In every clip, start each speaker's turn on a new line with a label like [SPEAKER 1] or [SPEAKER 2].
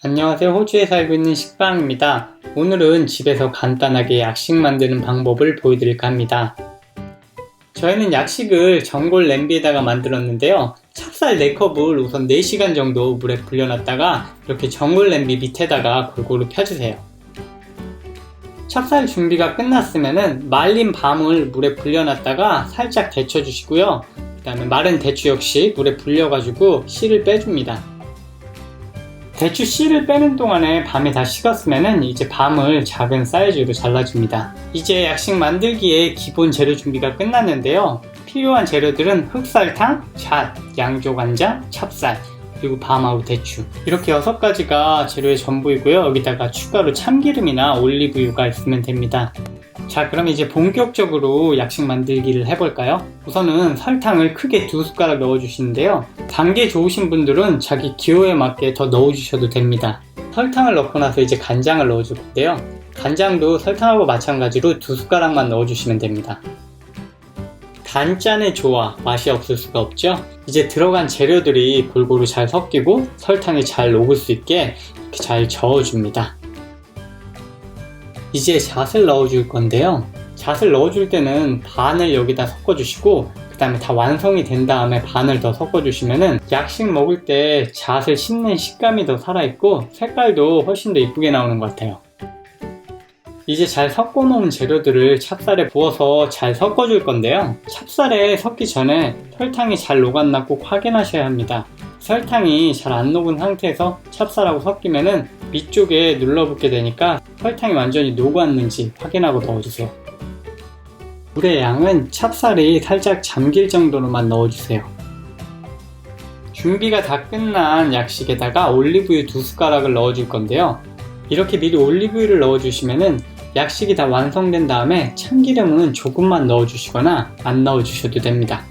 [SPEAKER 1] 안녕하세요. 호주에 살고 있는 식빵입니다. 오늘은 집에서 간단하게 약식 만드는 방법을 보여드릴까 합니다. 저희는 약식을 전골 냄비에다가 만들었는데요. 찹쌀 4컵을 우선 4시간 정도 물에 불려놨다가 이렇게 전골 냄비 밑에다가 골고루 펴주세요. 찹쌀 준비가 끝났으면 말린 밤을 물에 불려놨다가 살짝 데쳐주시고요. 그 다음에 마른 대추 역시 물에 불려가지고 씨를 빼줍니다. 대추 씨를 빼는 동안에 밤이 다 식었으면 이제 밤을 작은 사이즈로 잘라줍니다. 이제 약식 만들기에 기본 재료 준비가 끝났는데요. 필요한 재료들은 흑설탕, 잣, 양조간장, 찹쌀, 그리고 밤하고 대추, 이렇게 6가지가 재료의 전부이고요. 여기다가 추가로 참기름이나 올리브유가 있으면 됩니다. 자, 그럼 이제 본격적으로 약식 만들기를 해볼까요? 우선은 설탕을 크게 2숟가락 넣어주시는데요. 단 게 좋으신 분들은 자기 기호에 맞게 더 넣어주셔도 됩니다. 설탕을 넣고 나서 이제 간장을 넣어줄 건데요. 간장도 설탕하고 마찬가지로 2숟가락만 넣어주시면 됩니다. 단짠의 조화, 맛이 없을 수가 없죠? 이제 들어간 재료들이 골고루 잘 섞이고 설탕이 잘 녹을 수 있게 이렇게 잘 저어줍니다. 이제 잣을 넣어줄 건데요. 잣을 넣어줄 때는 반을 여기다 섞어주시고 그 다음에 다 완성이 된 다음에 반을 더 섞어주시면은 약식 먹을 때 잣을 씹는 식감이 더 살아있고 색깔도 훨씬 더 이쁘게 나오는 것 같아요. 이제 잘 섞어 놓은 재료들을 찹쌀에 부어서 잘 섞어줄 건데요. 찹쌀에 섞기 전에 설탕이 잘 녹았나 꼭 확인하셔야 합니다. 설탕이 잘 안 녹은 상태에서 찹쌀하고 섞이면은 위쪽에 눌러붙게 되니까 설탕이 완전히 녹았는지 확인하고 넣어주세요. 물의 양은 찹쌀이 살짝 잠길 정도로만 넣어주세요. 준비가 다 끝난 약식에다가 올리브유 2숟가락을 넣어줄 건데요. 이렇게 미리 올리브유를 넣어주시면은 약식이 다 완성된 다음에 참기름은 조금만 넣어주시거나 안 넣어주셔도 됩니다.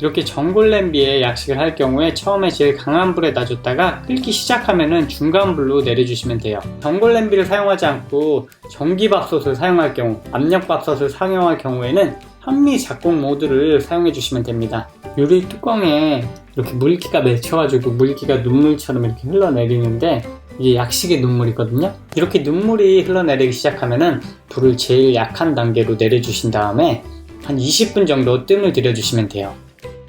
[SPEAKER 1] 이렇게 전골 냄비에 약식을 할 경우에 처음에 제일 강한 불에 놔줬다가 끓기 시작하면은 중간 불로 내려주시면 돼요. 전골 냄비를 사용하지 않고 전기밥솥을 사용할 경우, 압력밥솥을 사용할 경우에는 현미 작동 모드를 사용해 주시면 됩니다. 유리 뚜껑에 이렇게 물기가 맺혀가지고 물기가 눈물처럼 이렇게 흘러내리는데 이게 약식의 눈물이거든요. 이렇게 눈물이 흘러내리기 시작하면은 불을 제일 약한 단계로 내려주신 다음에 한 20분 정도 뜸을 들여주시면 돼요.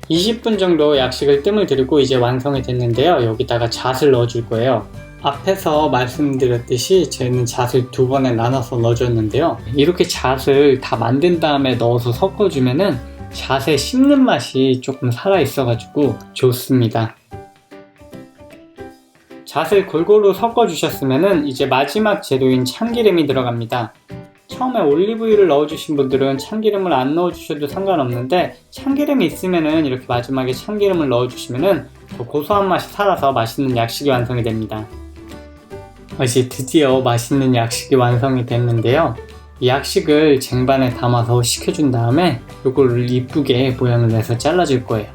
[SPEAKER 1] 20분 정도 약식을 뜸을 들이고 이제 완성이 됐는데요. 여기다가 잣을 넣어줄 거예요. 앞에서 말씀드렸듯이 저희는 잣을 2번에 나눠서 넣어줬는데요. 이렇게 잣을 다 만든 다음에 넣어서 섞어주면은 잣의 씹는 맛이 조금 살아있어가지고 좋습니다. 잣을 골고루 섞어주셨으면은 이제 마지막 재료인 참기름이 들어갑니다. 처음에 올리브유를 넣어주신 분들은 참기름을 안 넣어주셔도 상관없는데 참기름이 있으면은 이렇게 마지막에 참기름을 넣어주시면은 더 고소한 맛이 살아서 맛있는 약식이 완성이 됩니다. 이제 드디어 맛있는 약식이 완성이 됐는데요. 이 약식을 쟁반에 담아서 식혀준 다음에 이걸 이쁘게 모양을 내서 잘라줄 거예요.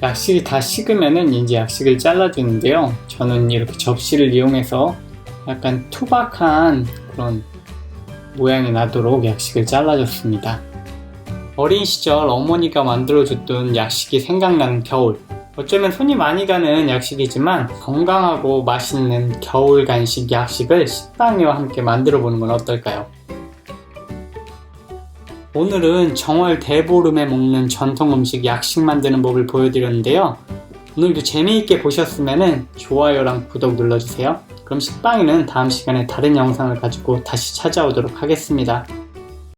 [SPEAKER 1] 약식이 다 식으면은 이제 약식을 잘라주는데요. 저는 이렇게 접시를 이용해서 약간 투박한 그런 모양이 나도록 약식을 잘라줬습니다. 어린 시절 어머니가 만들어줬던 약식이 생각나는 겨울. 어쩌면 손이 많이 가는 약식이지만 건강하고 맛있는 겨울 간식 약식을 식빵이와 함께 만들어 보는 건 어떨까요? 오늘은 정월 대보름에 먹는 전통 음식 약식 만드는 법을 보여드렸는데요. 오늘도 재미있게 보셨으면 좋아요랑 구독 눌러주세요. 그럼 식빵이는 다음 시간에 다른 영상을 가지고 다시 찾아오도록 하겠습니다.